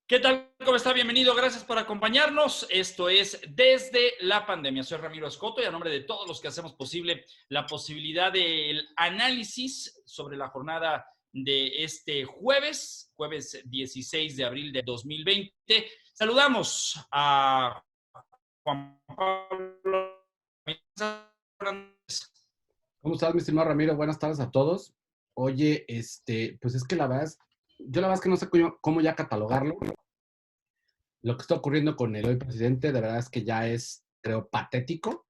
¿Qué tal? ¿Cómo está? Bienvenido. Gracias por acompañarnos. Esto es Desde la Pandemia. Soy Ramiro Escoto y a nombre de todos los que hacemos posible la posibilidad del análisis sobre la jornada de este jueves 16 de abril de 2020. Saludamos a Juan Pablo. ¿Cómo estás, mi estimado Ramiro? Buenas tardes a todos. Oye, pues es que la verdad es que no sé cómo ya catalogarlo. Lo que está ocurriendo con el hoy presidente, de verdad es que ya es, creo, patético,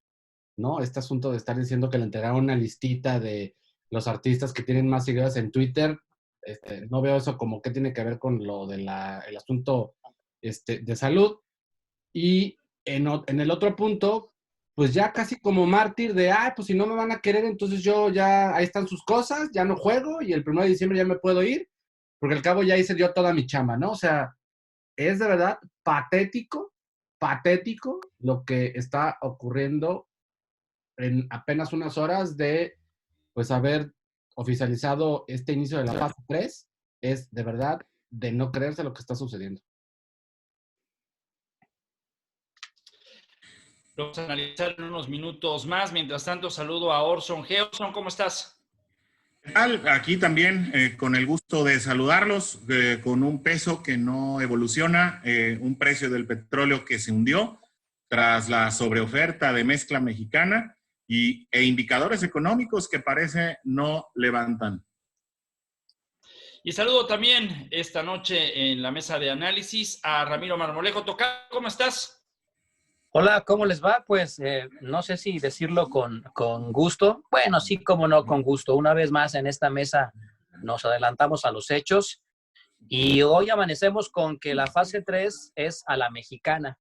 ¿no? Este asunto de estar diciendo que le entregaron una listita de los artistas que tienen más seguidores en Twitter, no veo eso como que tiene que ver con lo de el asunto de salud. Y en el otro punto, pues ya casi como mártir de, pues si no me van a querer, entonces yo ya, ahí están sus cosas, ya no juego y el 1 de diciembre ya me puedo ir, porque al cabo ya hice yo toda mi chamba, ¿no? O sea, es de verdad patético lo que está ocurriendo en apenas unas horas de, pues, haber oficializado este inicio de la fase 3. Es de verdad de no creerse lo que está sucediendo. Lo vamos a analizar en unos minutos más. Mientras tanto, saludo a Orson G. Orson, ¿cómo estás? ¿Qué tal? Aquí también con el gusto de saludarlos, con un peso que no evoluciona, un precio del petróleo que se hundió tras la sobreoferta de mezcla mexicana e indicadores económicos que parece no levantan. Y saludo también esta noche en la mesa de análisis a Ramiro Marmolejo. Tocayo, ¿cómo estás? Hola, ¿cómo les va? Pues no sé si decirlo con gusto. Bueno, sí, cómo no, con gusto. Una vez más en esta mesa nos adelantamos a los hechos y hoy amanecemos con que la fase 3 es a la mexicana.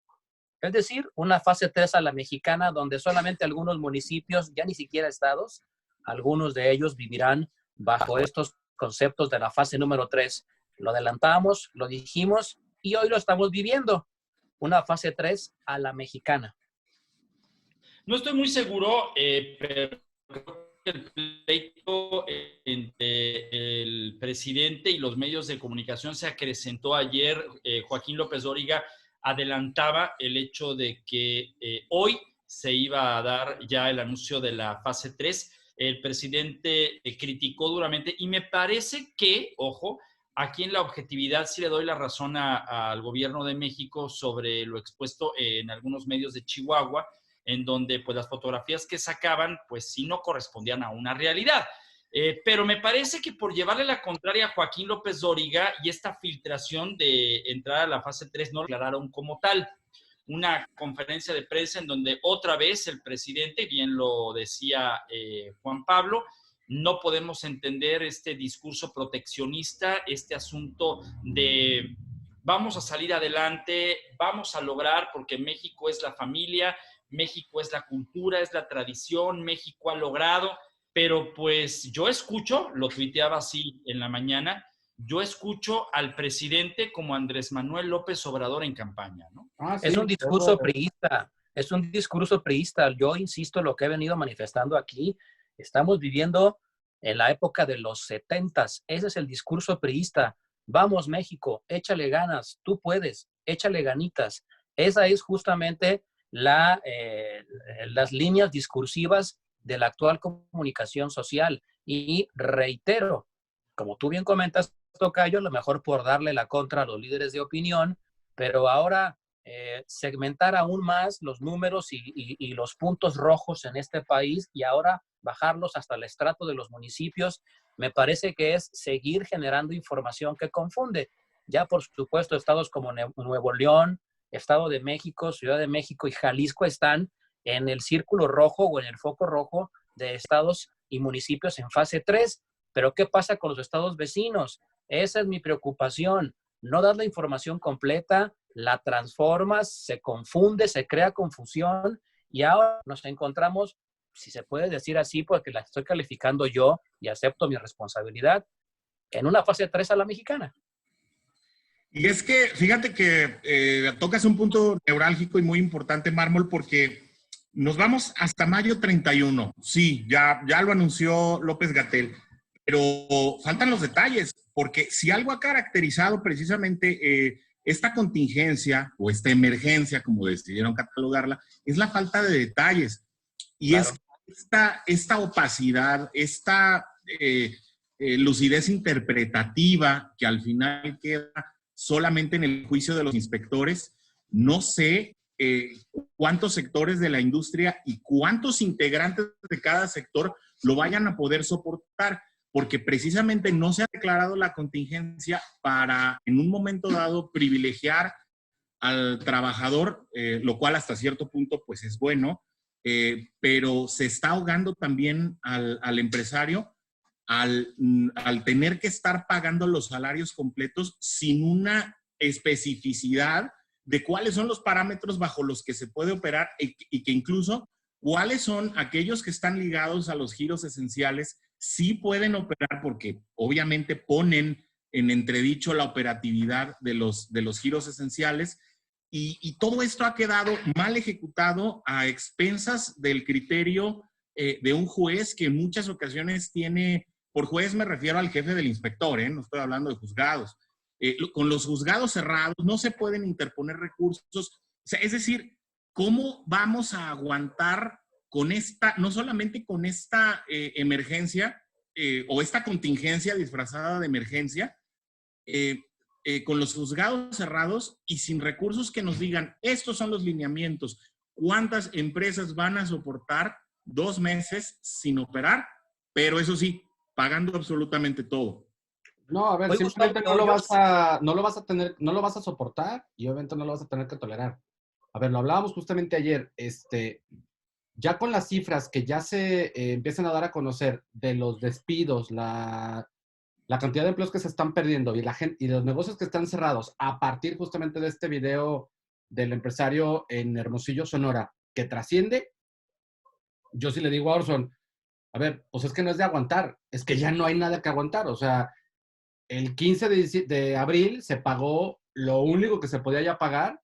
Es decir, una fase 3 a la mexicana donde solamente algunos municipios, ya ni siquiera estados, algunos de ellos vivirán bajo estos conceptos de la fase número 3. Lo adelantamos, lo dijimos y hoy lo estamos viviendo. Una fase 3 a la mexicana. No estoy muy seguro, pero creo que el pleito entre el presidente y los medios de comunicación se acrecentó ayer. Joaquín López Dóriga adelantaba el hecho de que hoy se iba a dar ya el anuncio de la fase 3. El presidente criticó duramente y me parece que, ojo, aquí en la objetividad sí le doy la razón al gobierno de México sobre lo expuesto en algunos medios de Chihuahua, en donde pues las fotografías que sacaban pues sí no correspondían a una realidad. Pero me parece que por llevarle la contraria a Joaquín López Dóriga y esta filtración de entrar a la fase 3 no lo declararon como tal. Una conferencia de prensa en donde otra vez el presidente, bien lo decía Juan Pablo, no podemos entender este discurso proteccionista, este asunto de vamos a salir adelante, vamos a lograr, porque México es la familia, México es la cultura, es la tradición, México ha logrado, pero pues yo escucho, lo tuiteaba así en la mañana, yo escucho al presidente como Andrés Manuel López Obrador en campaña, ¿no? Sí, es un discurso priista, es un discurso priista. Yo insisto en lo que he venido manifestando aquí. Estamos viviendo en la época de los 70s. Ese es el discurso priista. Vamos, México, échale ganas, tú puedes, échale ganitas. Esa es justamente las líneas discursivas de la actual comunicación social. Y reitero, como tú bien comentas, Tocayo, a lo mejor por darle la contra a los líderes de opinión, pero ahora segmentar aún más los números y los puntos rojos en este país y ahora bajarlos hasta el estrato de los municipios, me parece que es seguir generando información que confunde. Ya, por supuesto, estados como Nuevo León, Estado de México, Ciudad de México y Jalisco están en el círculo rojo o en el foco rojo de estados y municipios en fase 3. Pero ¿qué pasa con los estados vecinos? Esa es mi preocupación. No das la información completa, la transformas, se confunde, se crea confusión y ahora nos encontramos, si se puede decir así, porque la estoy calificando yo y acepto mi responsabilidad, en una fase 3 a la mexicana. Y es que, fíjate que tocas un punto neurálgico y muy importante, Mármol, porque nos vamos hasta mayo 31. Sí, ya lo anunció López-Gatell, pero faltan los detalles. porque si algo ha caracterizado precisamente esta contingencia o esta emergencia, como decidieron catalogarla, es la falta de detalles. Y claro, es esta opacidad, esta lucidez interpretativa que al final queda solamente en el juicio de los inspectores. No sé cuántos sectores de la industria y cuántos integrantes de cada sector lo vayan a poder soportar, porque precisamente no se ha declarado la contingencia para, en un momento dado, privilegiar al trabajador, lo cual hasta cierto punto pues es bueno, pero se está ahogando también al empresario al tener que estar pagando los salarios completos sin una especificidad de cuáles son los parámetros bajo los que se puede operar y que incluso cuáles son aquellos que están ligados a los giros esenciales, sí pueden operar porque obviamente ponen en entredicho la operatividad de los giros esenciales y todo esto ha quedado mal ejecutado a expensas del criterio de un juez que en muchas ocasiones tiene, por juez me refiero al jefe del inspector, no estoy hablando de juzgados. Con los juzgados cerrados no se pueden interponer recursos. O sea, es decir, ¿cómo vamos a aguantar con esta, no solamente con esta emergencia o esta contingencia disfrazada de emergencia, con los juzgados cerrados y sin recursos que nos digan, estos son los lineamientos, cuántas empresas van a soportar 2 meses sin operar, pero eso sí, pagando absolutamente todo? No, a ver, Oye, simplemente Gustavo, no lo vas a soportar y obviamente no lo vas a tener que tolerar. A ver, lo hablábamos justamente ayer, ya con las cifras que ya se empiezan a dar a conocer de los despidos, la cantidad de empleos que se están perdiendo y la gente y los negocios que están cerrados a partir justamente de este video del empresario en Hermosillo, Sonora, que trasciende, yo sí le digo a Orson, a ver, pues es que no es de aguantar, es que ya no hay nada que aguantar, o sea, el 15 de abril se pagó lo único que se podía ya pagar,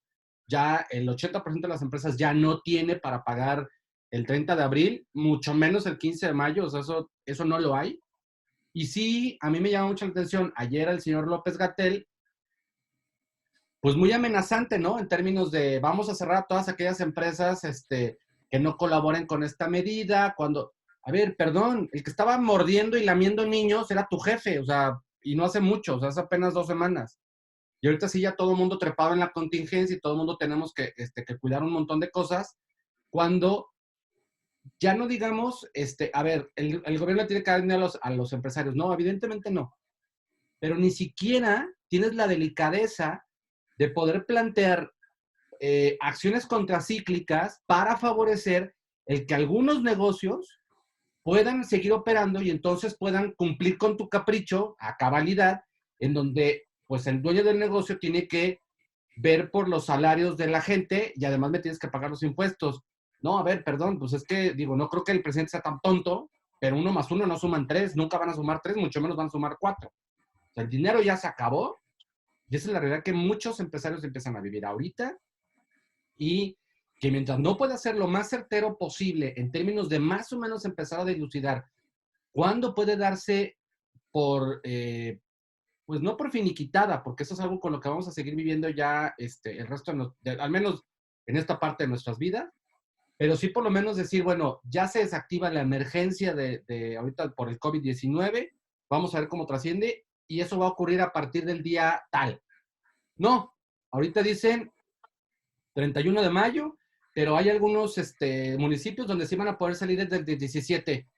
ya el 80% de las empresas ya no tiene para pagar el 30 de abril, mucho menos el 15 de mayo, o sea, eso no lo hay. Y sí, a mí me llama mucho la atención, ayer el señor López-Gatell, pues muy amenazante, ¿no? En términos de vamos a cerrar a todas aquellas empresas que no colaboren con esta medida, cuando, a ver, perdón, el que estaba mordiendo y lamiendo niños era tu jefe, o sea, y no hace mucho, o sea, hace apenas 2 semanas. Y ahorita sí ya todo el mundo trepado en la contingencia y todo el mundo tenemos que cuidar un montón de cosas, cuando ya no digamos, a ver, el gobierno tiene que dar dinero a los empresarios. No, evidentemente no. Pero ni siquiera tienes la delicadeza de poder plantear acciones contracíclicas para favorecer el que algunos negocios puedan seguir operando y entonces puedan cumplir con tu capricho a cabalidad, en donde pues el dueño del negocio tiene que ver por los salarios de la gente y además me tienes que pagar los impuestos. No, a ver, perdón, pues es que, digo, no creo que el presidente sea tan tonto, pero 1 más 1 no suman 3, nunca van a sumar 3, mucho menos van a sumar 4. O sea, el dinero ya se acabó y esa es la realidad que muchos empresarios empiezan a vivir ahorita y que mientras no pueda ser lo más certero posible en términos de más o menos empezar a dilucidar cuándo puede darse por, pues no por finiquitada, porque eso es algo con lo que vamos a seguir viviendo ya el resto, al menos en esta parte de nuestras vidas, pero sí por lo menos decir, bueno, ya se desactiva la emergencia de ahorita por el COVID-19, vamos a ver cómo trasciende, y eso va a ocurrir a partir del día tal. No, ahorita dicen 31 de mayo, pero hay algunos municipios donde sí van a poder salir desde el 17.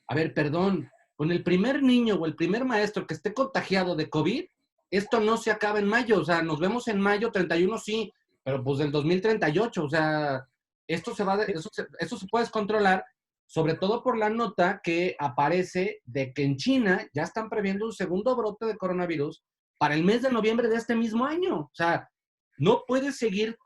A ver, perdón, con el primer niño o el primer maestro que esté contagiado de COVID, esto no se acaba en mayo, o sea, nos vemos en mayo 31, sí, pero pues del 2038, o sea, eso se puede controlar, sobre todo por la nota que aparece de que en China ya están previendo un segundo brote de coronavirus para el mes de noviembre de este mismo año. O sea, no puedes seguir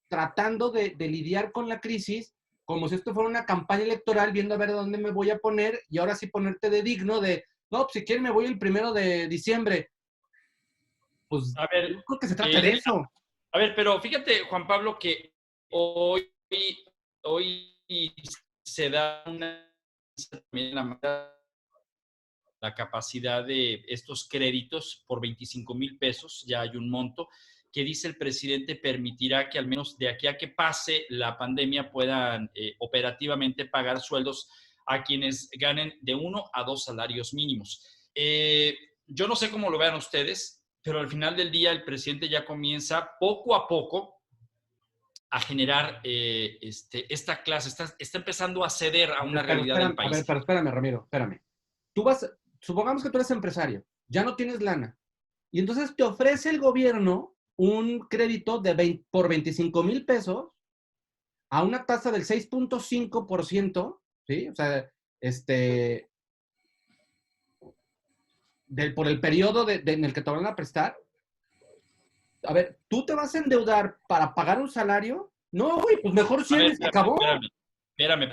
tratando de lidiar con la crisis como si esto fuera una campaña electoral, viendo a ver dónde me voy a poner y ahora sí ponerte de digno de, no, pues si quieren me voy el 1 de diciembre. Pues a ver, no creo que se trate de eso. A ver, pero fíjate, Juan Pablo, que hoy se da una la capacidad de estos créditos por 25,000 pesos, ya hay un monto que dice el presidente permitirá que al menos de aquí a que pase la pandemia puedan operativamente pagar sueldos a quienes ganen de 1 a 2 salarios mínimos. Yo no sé cómo lo vean ustedes, pero al final del día el presidente ya comienza poco a poco a generar esta clase, está empezando a ceder a una realidad del país. A ver, pero espérame, Ramiro, espérame. Supongamos que tú eres empresario, ya no tienes lana, y entonces te ofrece el gobierno un crédito por 25,000 pesos a una tasa del 6.5%, ¿sí? O sea, por el periodo en el que te van a prestar. A ver, ¿tú te vas a endeudar para pagar un salario? No, güey, pues mejor cierre y se acabó. Espérame.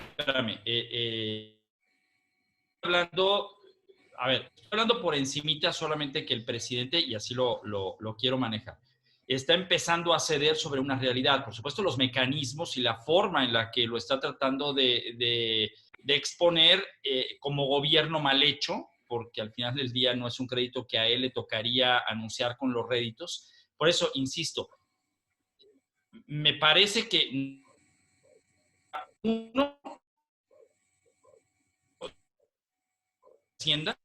Estoy hablando por encimita solamente que el presidente, y así lo quiero manejar, está empezando a ceder sobre una realidad. Por supuesto, los mecanismos y la forma en la que lo está tratando de exponer como gobierno mal hecho, porque al final del día no es un crédito que a él le tocaría anunciar con los réditos. Por eso, insisto, me parece que uno, Hacienda,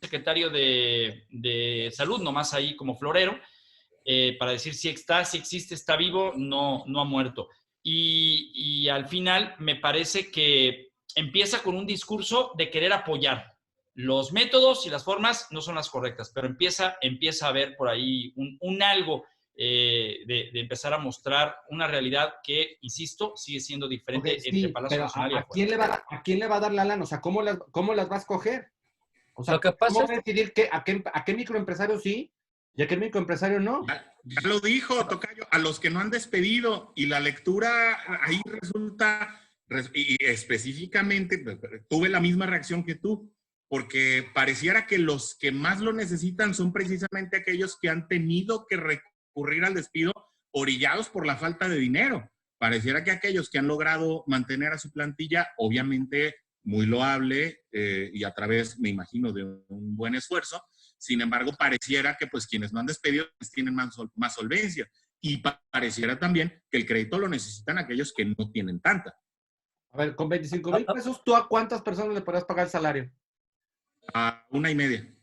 secretario de Salud, nomás ahí como florero, para decir si existe, está vivo, no ha muerto. Y al final me parece que empieza con un discurso de querer apoyar. Los métodos y las formas no son las correctas, pero empieza a haber por ahí un algo de empezar a mostrar una realidad que, insisto, sigue siendo diferente entre Palacio Nacional y afuera. ¿A quién le va a dar la lana? O sea, ¿cómo las va a escoger? O sea, Lo que pasa ¿cómo va a decidir a qué microempresario sí y a qué microempresario no? Ya lo dijo, Tocayo, a los que no han despedido, y la lectura ahí resulta, y específicamente, tuve la misma reacción que tú, porque pareciera que los que más lo necesitan son precisamente aquellos que han tenido que recurrir al despido orillados por la falta de dinero. Pareciera que aquellos que han logrado mantener a su plantilla, obviamente muy loable y a través, me imagino, de un buen esfuerzo. Sin embargo, pareciera que pues quienes no han despedido pues, tienen más solvencia. Y pareciera también que el crédito lo necesitan aquellos que no tienen tanta. A ver, con 25,000 pesos, ¿tú a cuántas personas le podrás pagar el salario? A 1.5.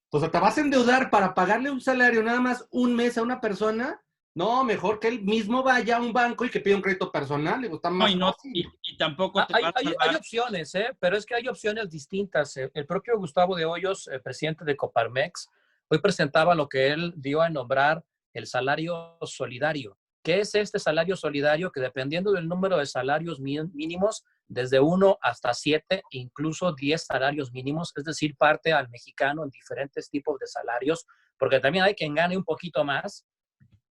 O sea, ¿te vas a endeudar para pagarle un salario nada más un mes a una persona? No, mejor que él mismo vaya a un banco y que pida un crédito personal. Digo, está más fácil. Y tampoco te van a salvar. Hay opciones, pero es que hay opciones distintas. El propio Gustavo de Hoyos, el presidente de Coparmex, hoy presentaba lo que él dio a nombrar el salario solidario. ¿Qué es este salario solidario? Que dependiendo del número de salarios mínimos, desde 1 hasta 7, incluso 10 salarios mínimos, es decir, parte al mexicano en diferentes tipos de salarios, porque también hay quien gane un poquito más,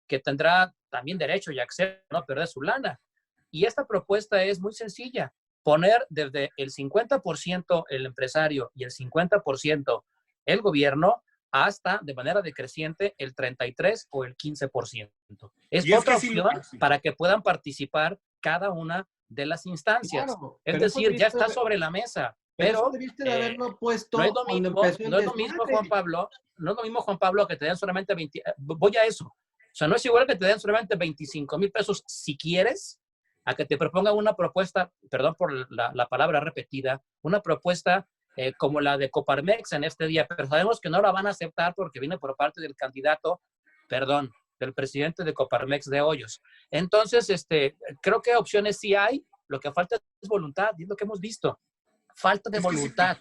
que tendrá también derecho y acceso a no perder su lana. Y esta propuesta es muy sencilla, poner desde el 50% el empresario y el 50% el gobierno, hasta de manera decreciente el 33 o el 15%. Es otra opción para que puedan participar cada una de las instancias. Claro, es decir, ya está sobre la mesa. Pero debiste de haberlo puesto no es lo mismo, Juan Pablo, que te den solamente 20. Voy a eso. O sea, no es igual que te den solamente 25,000 pesos si quieres, a que te propongan una propuesta, perdón por la palabra repetida, una propuesta como la de Coparmex en este día, pero sabemos que no la van a aceptar porque viene por parte del candidato, del presidente de Coparmex de Hoyos. Entonces, creo que opciones sí hay, lo que falta es voluntad, y es lo que hemos visto, falta de voluntad.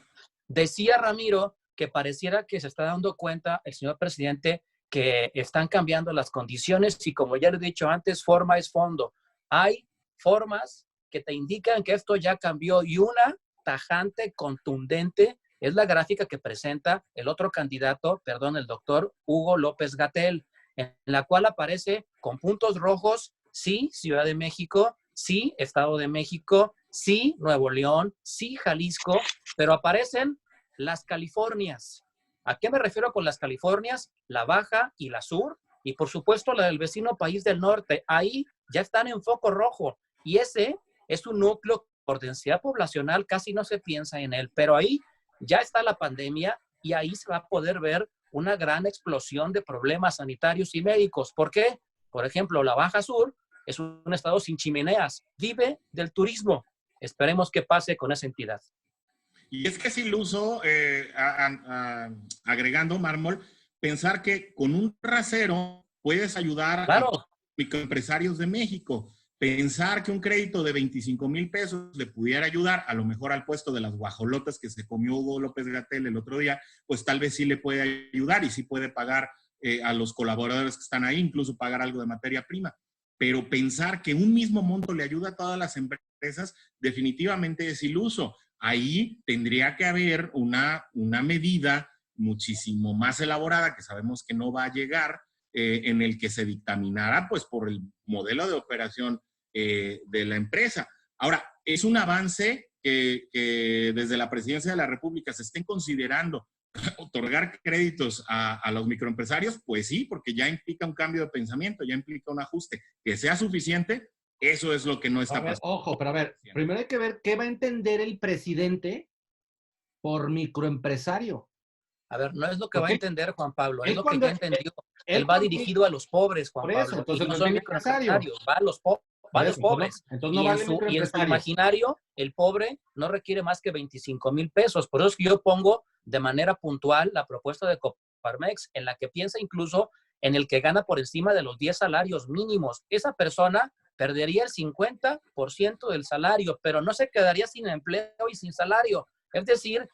Decía Ramiro que pareciera que se está dando cuenta el señor presidente que están cambiando las condiciones y, como ya lo he dicho antes, forma es fondo. Hay formas que te indican que esto ya cambió, y una tajante, contundente, es la gráfica que presenta el otro candidato, el doctor Hugo López-Gatell, en la cual aparece con puntos rojos, sí, Ciudad de México, sí, Estado de México, sí, Nuevo León, sí, Jalisco, pero aparecen las Californias. ¿A qué me refiero con las Californias? La Baja y la Sur, y por supuesto la del vecino país del norte. Ahí ya están en foco rojo, y ese es un núcleo por densidad poblacional, casi no se piensa en él, pero ahí ya está la pandemia y ahí se va a poder ver una gran explosión de problemas sanitarios y médicos. ¿Por qué? Por ejemplo, la Baja Sur es un estado sin chimeneas, vive del turismo. Esperemos que pase con esa entidad. Y es que es iluso, agregando mármol, pensar que con un rasero puedes ayudar Claro. a microempresarios de México. Pensar que un crédito de 25,000 pesos le pudiera ayudar a lo mejor al puesto de las guajolotas que se comió Hugo López-Gatell el otro día, pues tal vez sí le puede ayudar y sí puede pagar a los colaboradores que están ahí, incluso pagar algo de materia prima. Pero pensar que un mismo monto le ayuda a todas las empresas definitivamente es iluso. Ahí tendría que haber una medida muchísimo más elaborada que sabemos que no va a llegar, en el que se dictaminara pues por el modelo de operación de la empresa. Ahora, es un avance que desde la Presidencia de la República se estén considerando otorgar créditos a los microempresarios, pues sí, porque ya implica un cambio de pensamiento, ya implica un ajuste. Que sea suficiente, eso es lo que no está pasando. Ojo, pero a ver, primero hay que ver qué va a entender el presidente por microempresario. A ver, no es lo que va a entender Juan Pablo, es lo que cuando, ya entendió. Él va dirigido a los pobres, Juan Pablo, entonces y no no son es microempresarios, va a los pobres. Entonces no vale microempresario. Y en su imaginario, el pobre no requiere más que 25,000 pesos. Por eso es que yo pongo de manera puntual la propuesta de Coparmex, en la que piensa incluso en el que gana por encima de los 10 salarios mínimos. Esa persona perdería el 50% del salario, pero no se quedaría sin empleo y sin salario. Es decir,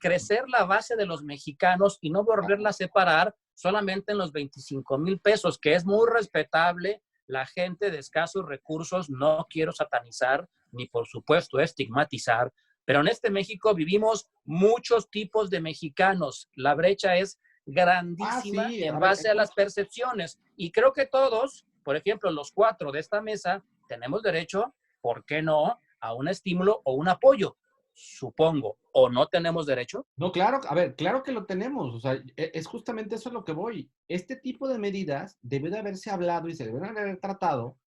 crecer la base de los mexicanos y no volverla a separar solamente en los 25,000 pesos, que es muy respetable. La gente de escasos recursos, no quiero satanizar ni por supuesto estigmatizar, pero en este México vivimos muchos tipos de mexicanos. La brecha es grandísima en base a las percepciones. Y creo que todos, por ejemplo, los 4 de esta mesa, tenemos derecho, ¿por qué no?, a un estímulo o un apoyo. Supongo, ¿o no tenemos derecho? No, claro, a ver, claro que lo tenemos, o sea, es justamente eso a lo que voy. Este tipo de medidas debe de haberse hablado y se deben haber tratado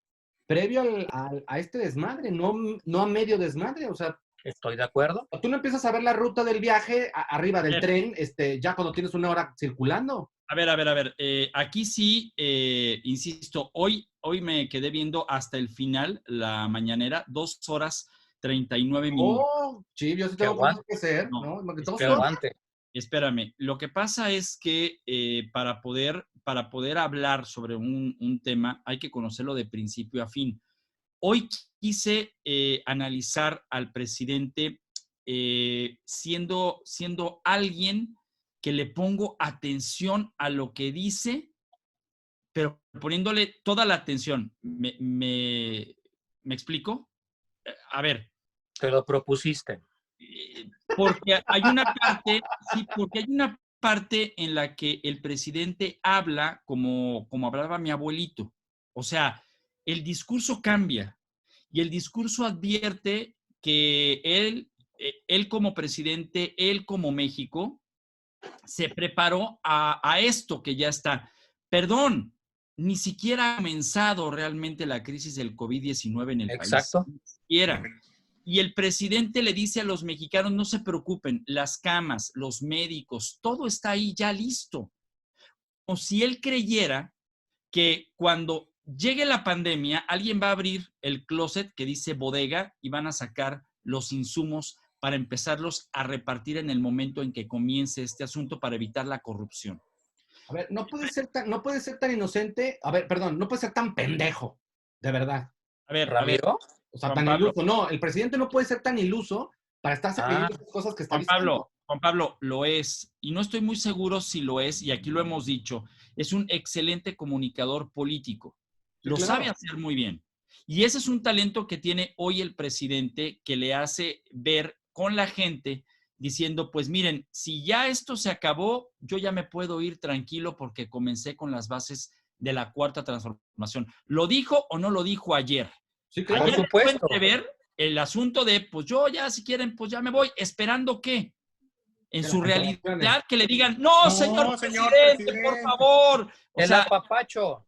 previo a este desmadre, no a medio desmadre, o sea. Estoy de acuerdo. Tú no empiezas a ver la ruta del viaje arriba del tren, ya cuando tienes una hora circulando. A ver. Aquí sí, insisto, hoy me quedé viendo hasta el final, la mañanera, 2 horas 39 minutos. Oh, sí, yo sí tengo cosas que hacer, ¿no? Que aguante. Espérame, lo que pasa es que para poder hablar sobre un tema hay que conocerlo de principio a fin. Hoy quise analizar al presidente siendo alguien que le pongo atención a lo que dice, pero poniéndole toda la atención. ¿Me explico? A ver. Te lo propusiste. Porque hay una parte en la que el presidente habla como hablaba mi abuelito. O sea, el discurso cambia y el discurso advierte que él como presidente, él como México, se preparó a esto que ya está. Perdón, ni siquiera ha comenzado realmente la crisis del COVID-19 en el país. Exacto. Ni siquiera. Y el presidente le dice a los mexicanos, no se preocupen, las camas, los médicos, todo está ahí ya listo. Como si él creyera que cuando llegue la pandemia, alguien va a abrir el closet que dice bodega y van a sacar los insumos para empezarlos a repartir en el momento en que comience este asunto para evitar la corrupción. A ver, no puede ser tan inocente, a ver, perdón, no puede ser tan pendejo, de verdad. A ver, Ramiro. O sea, tan iluso. No, el presidente no puede ser tan iluso para estarse pidiendo esas cosas que está diciendo. Juan Pablo, lo es. Y no estoy muy seguro si lo es, y aquí lo hemos dicho. Es un excelente comunicador político. Lo sabe hacer muy bien. Y ese es un talento que tiene hoy el presidente que le hace ver con la gente diciendo, pues miren, si ya esto se acabó, yo ya me puedo ir tranquilo porque comencé con las bases de la cuarta transformación. ¿Lo dijo o no lo dijo ayer? Sí, claro. Ayer pueden ver el asunto de, pues yo ya, si quieren, pues ya me voy. ¿Esperando qué? En su realidad, que le digan, no, señor presidente, por favor. O sea, apapacho.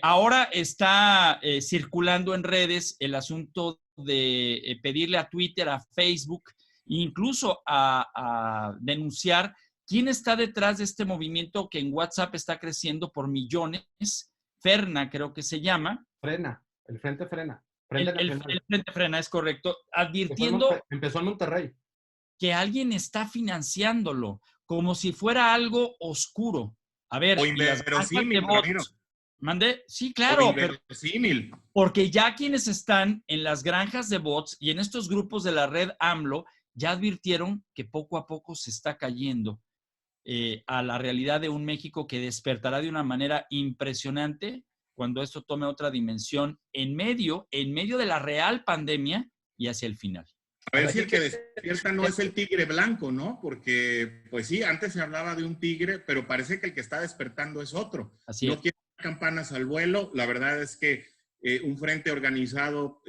Ahora está circulando en redes el asunto de pedirle a Twitter, a Facebook, incluso a denunciar quién está detrás de este movimiento que en WhatsApp está creciendo por millones. Frena, creo que se llama. Frena, el Frente Frena. El Frente Frena, es correcto. Empezó en Monterrey. Que alguien está financiándolo, como si fuera algo oscuro. A ver, o inverosímil, Ramiro. ¿Mande? Sí, claro. Pero, porque ya quienes están en las granjas de bots y en estos grupos de la red AMLO ya advirtieron que poco a poco se está cayendo a la realidad de un México que despertará de una manera impresionante cuando esto tome otra dimensión en medio de la real pandemia y hacia el final. A ver si el que despierta no es el tigre blanco, ¿no? Porque, pues sí, antes se hablaba de un tigre, pero parece que el que está despertando es otro. Así no es. quiere campanas al vuelo. La verdad es que un frente organizado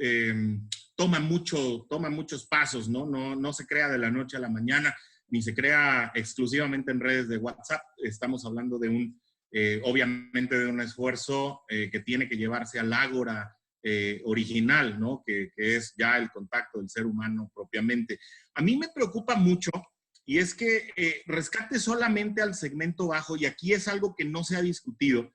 toma muchos pasos, ¿no? No se crea de la noche a la mañana, ni se crea exclusivamente en redes de WhatsApp. Estamos hablando de obviamente de un esfuerzo que tiene que llevarse al ágora original, ¿no? Que es ya el contacto del ser humano propiamente. A mí me preocupa mucho, y es que rescate solamente al segmento bajo, y aquí es algo que no se ha discutido,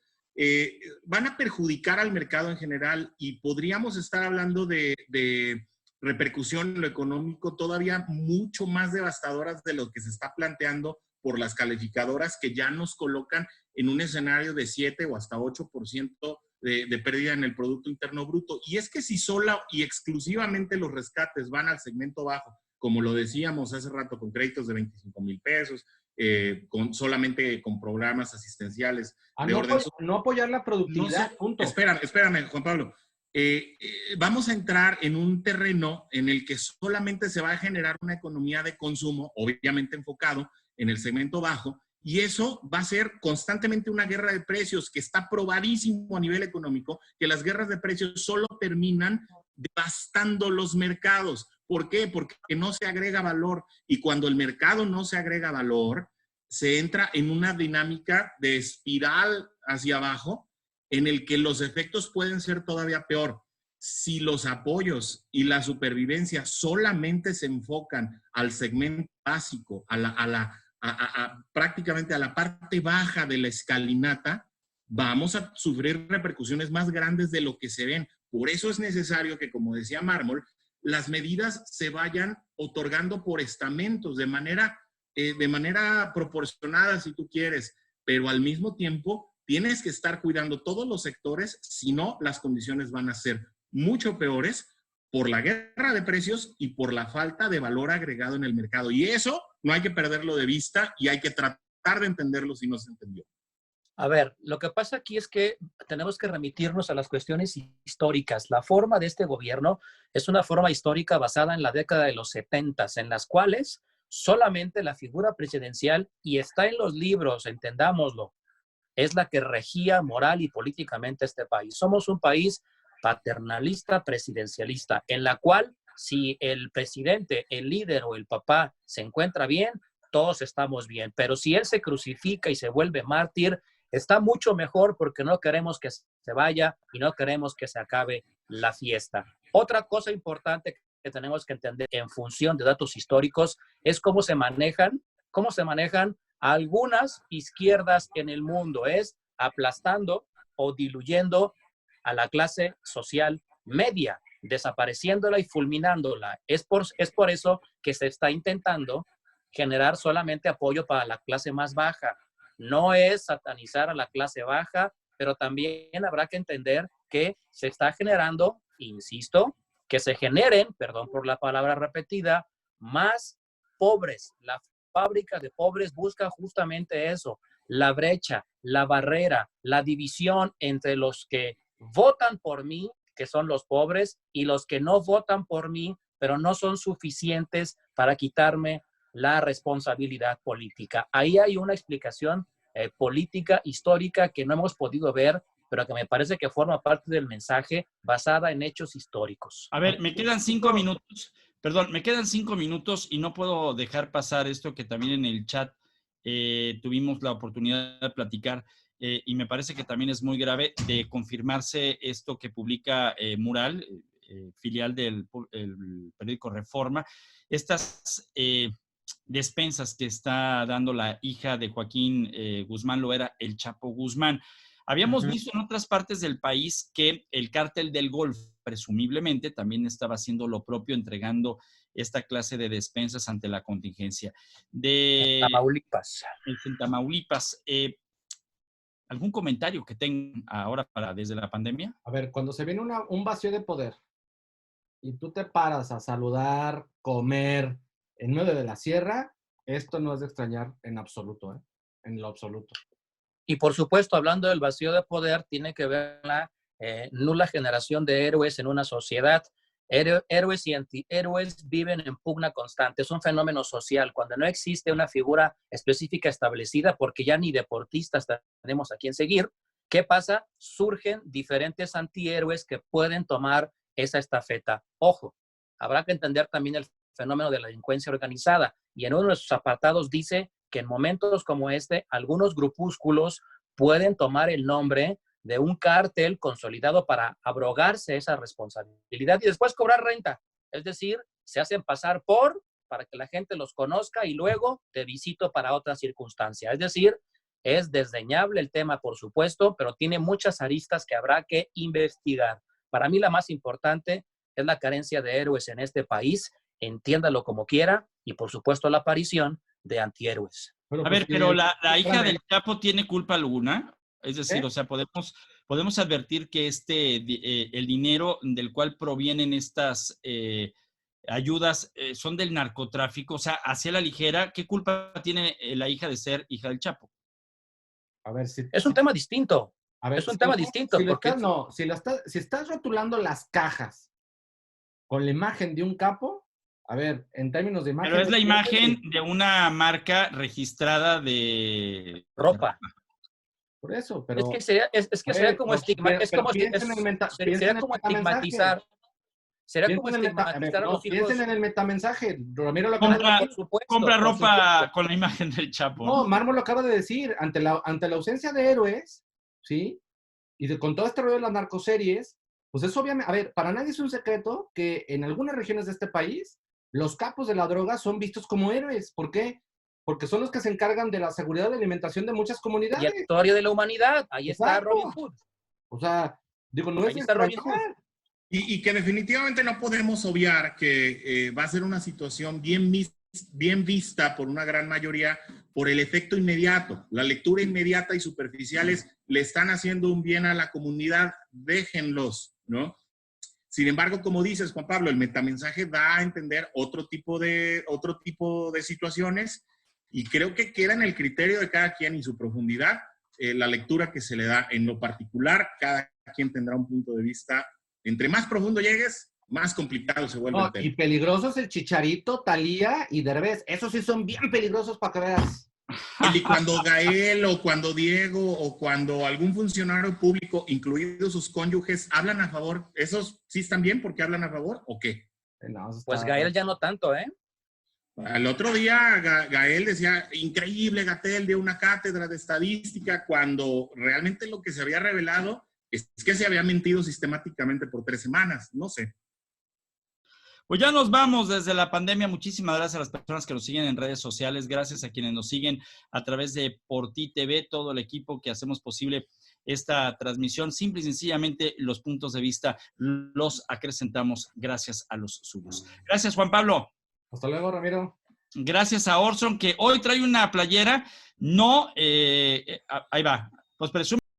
van a perjudicar al mercado en general, y podríamos estar hablando de repercusión en lo económico todavía mucho más devastadoras de lo que se está planteando por las calificadoras, que ya nos colocan en un escenario de 7 o hasta 8% de pérdida en el Producto Interno Bruto. Y es que si sola y exclusivamente los rescates van al segmento bajo, como lo decíamos hace rato, con créditos de 25,000 pesos, solamente con programas asistenciales de orden... No apoyar la productividad, no sé, punto. Espérame, Juan Pablo. Vamos a entrar en un terreno en el que solamente se va a generar una economía de consumo, obviamente enfocado en el segmento bajo, y eso va a ser constantemente una guerra de precios, que está probadísimo a nivel económico, que las guerras de precios solo terminan devastando los mercados. ¿Por qué? Porque no se agrega valor, y cuando el mercado no se agrega valor, se entra en una dinámica de espiral hacia abajo, en el que los efectos pueden ser todavía peor. Si los apoyos y la supervivencia solamente se enfocan al segmento básico, prácticamente a la parte baja de la escalinata, vamos a sufrir repercusiones más grandes de lo que se ven. Por eso es necesario que, como decía Mármol, las medidas se vayan otorgando por estamentos, de manera proporcionada, si tú quieres, pero al mismo tiempo tienes que estar cuidando todos los sectores, si no, las condiciones van a ser mucho peores por la guerra de precios y por la falta de valor agregado en el mercado. Y eso no hay que perderlo de vista y hay que tratar de entenderlo si no se entendió. A ver, lo que pasa aquí es que tenemos que remitirnos a las cuestiones históricas. La forma de este gobierno es una forma histórica basada en la década de los 70, en las cuales solamente la figura presidencial, y está en los libros, entendámoslo, es la que regía moral y políticamente este país. Somos un país paternalista, presidencialista, en la cual si el presidente, el líder o el papá se encuentra bien, todos estamos bien. Pero si él se crucifica y se vuelve mártir, está mucho mejor, porque no queremos que se vaya y no queremos que se acabe la fiesta. Otra cosa importante que tenemos que entender en función de datos históricos es cómo se manejan algunas izquierdas en el mundo, es aplastando o diluyendo a la clase social media, desapareciéndola y fulminándola. Es por eso que se está intentando generar solamente apoyo para la clase más baja. No es satanizar a la clase baja, pero también habrá que entender que se está generando, insisto, que se generen, perdón por la palabra repetida, más pobres. La fábrica de pobres busca justamente eso, la brecha, la barrera, la división entre los que votan por mí, que son los pobres, y los que no votan por mí, pero no son suficientes para quitarme la responsabilidad política. Ahí hay una explicación política, histórica, que no hemos podido ver, pero que me parece que forma parte del mensaje, basada en hechos históricos. A ver, me quedan 5 minutos. Perdón, me quedan 5 minutos y no puedo dejar pasar esto que también en el chat tuvimos la oportunidad de platicar y me parece que también es muy grave de confirmarse esto que publica Mural, filial del el periódico Reforma, estas despensas que está dando la hija de Joaquín Guzmán Loera, el Chapo Guzmán. Habíamos visto en otras partes del país que el cártel del Golfo, presumiblemente, también estaba haciendo lo propio, entregando esta clase de despensas ante la contingencia. En Tamaulipas. En Tamaulipas. ¿Algún comentario que tengan ahora desde la pandemia? A ver, cuando se viene un vacío de poder y tú te paras a saludar, comer en medio de la sierra, esto no es de extrañar en absoluto, ¿eh? En lo absoluto. Y por supuesto, hablando del vacío de poder, tiene que ver la nula generación de héroes en una sociedad. Héroes y antihéroes viven en pugna constante. Es un fenómeno social. Cuando no existe una figura específica establecida, porque ya ni deportistas tenemos a quien seguir, ¿qué pasa? Surgen diferentes antihéroes que pueden tomar esa estafeta. Ojo, habrá que entender también el fenómeno de la delincuencia organizada. Y en uno de sus apartados dice que en momentos como este, algunos grupúsculos pueden tomar el nombre de un cártel consolidado para abrogarse esa responsabilidad y después cobrar renta. Es decir, se hacen pasar para que la gente los conozca y luego te visito para otra circunstancia. Es decir, es desdeñable el tema, por supuesto, pero tiene muchas aristas que habrá que investigar. Para mí la más importante es la carencia de héroes en este país, entiéndalo como quiera, y por supuesto la aparición de antihéroes. Pero la hija del Chapo tiene culpa alguna. Es decir, o sea, podemos advertir que el dinero del cual provienen estas ayudas son del narcotráfico, o sea, hacia la ligera. ¿Qué culpa tiene la hija de ser hija del Chapo? A ver, es un tema distinto. A ver, es un tema distinto. Si estás rotulando las cajas con la imagen de un capo, a ver, en términos de imagen. Pero es la imagen de una marca registrada de ropa. Por eso, pero... Es que sería como estigmatizar. Sería como estigmatizar. Sería como estigmatizar a los hijos. Piensen en el metamensaje. Ramiro lo compra ropa con la imagen del Chapo. No, Mármol lo acaba de decir. Ante la ausencia de héroes, ¿sí? Y con todo este rollo de las narcoseries, pues es obviamente... A ver, para nadie es un secreto que en algunas regiones de este país, los capos de la droga son vistos como héroes. ¿Por qué? Porque son los que se encargan de la seguridad de alimentación de muchas comunidades. Y la historia de la humanidad. Ahí está Robin Hood. O sea, digo, no es Robin Hood. Y que definitivamente no podemos obviar que va a ser una situación bien vista por una gran mayoría por el efecto inmediato. La lectura inmediata y superficiales le están haciendo un bien a la comunidad. Déjenlos, ¿no? Sin embargo, como dices, Juan Pablo, el metamensaje da a entender otro tipo de situaciones. Y creo que queda en el criterio de cada quien y su profundidad la lectura que se le da. En lo particular, cada quien tendrá un punto de vista. Entre más profundo llegues, más complicado se vuelve el tema. Y peligrosos el Chicharito, Thalía y Derbez. Esos sí son bien peligrosos para que veas. Y cuando Gael o cuando Diego o cuando algún funcionario público, incluidos sus cónyuges, hablan a favor, ¿esos sí están bien porque hablan a favor o qué? No, pues Gael ya no tanto, ¿eh? El otro día Gael decía, increíble, Gatell dio una cátedra de estadística, cuando realmente lo que se había revelado es que se había mentido sistemáticamente por 3 semanas, no sé. Pues ya nos vamos desde la pandemia. Muchísimas gracias a las personas que nos siguen en redes sociales, gracias a quienes nos siguen a través de Por Ti TV, todo el equipo que hacemos posible esta transmisión. Simple y sencillamente los puntos de vista los acrecentamos gracias a los suyos. Gracias, Juan Pablo. Hasta luego, Ramiro. Gracias a Orson, que hoy trae una playera. No, ahí va. Pues presume